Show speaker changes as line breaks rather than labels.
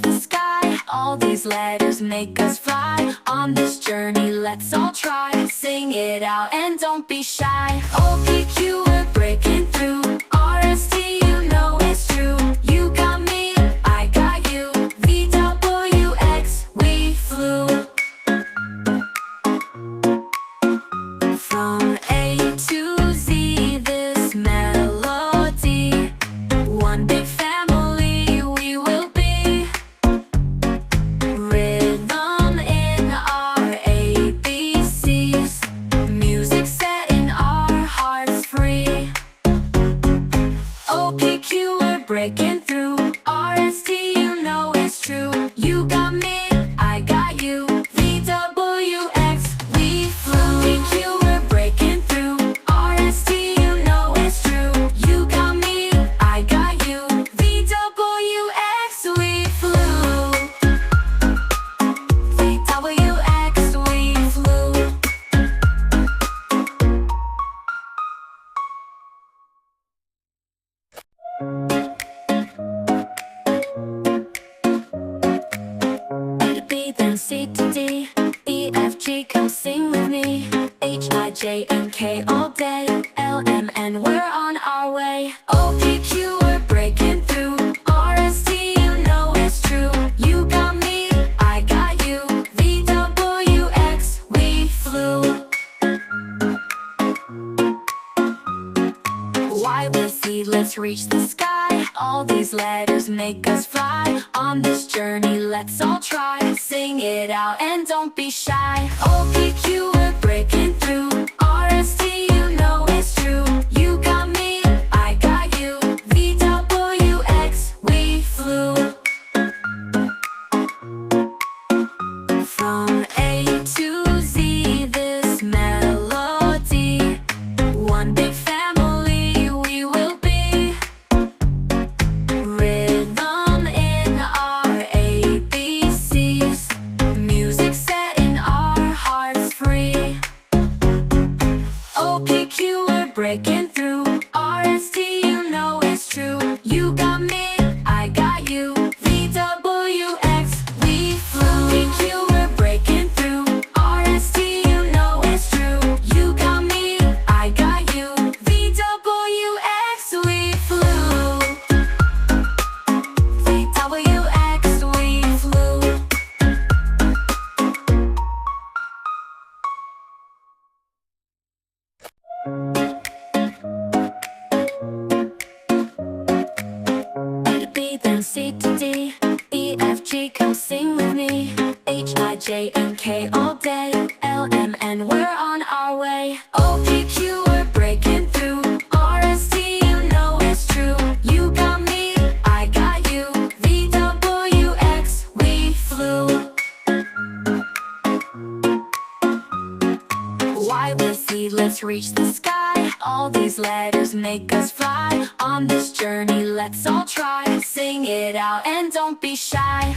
reach the sky. All these letters make us fly. On this journey, let's all try. Sing it out and don't be shy. OPQ, we're breaking through. RST, you know it's true. You got me, I got you. VWX, we flew. From A to Z, this melody. One big family we will be. Rhythm in our ABCs. Music setting our hearts free. OPQ, we're breaking through. RST, you know it's true. You got me, I got you. VWX, we flew. OPQ, we're breaking through. RST, you know it's true. You got me, I got you. VWX, we flew. VWX, we flew. A to B, then C to D. E, F, G, come sing with me. H, I, J, and K all day. L, M, N, we're on our way. OPQ, we're breaking through. RST, you know it's true. You got me, I got you. VWX, we flew. Y with Z, let's reach the sky. All these letters make us fly. On this journey, let's all try. Sing it out and don't be shy. OPQ, we're breaking through. RST, you know it's true. You got me, I got you. VWX, we flew. From A to Z, this melody. One big family we will be. Rhythm in our ABCs. Music setting our hearts free. OPQ, we're breaking through. RST, you know it's true. You got me, I got you. VWX, we flew. OPQ, we're breaking through. RST, you know it's true. You got me, I got you. VWX, we flew. VWX, we flew. A to B, then C to D. E, F, G, come sing with me. H, I, J, and K all day. L, M, N, we're on our way. OPQ, we're breaking through. RST, you know it's true. You got me, I got you. VWX, we flew. Y with Z, let's reach the sky. All these letters make us fly. On this journey, let's all try. Sing it out and don't be shy.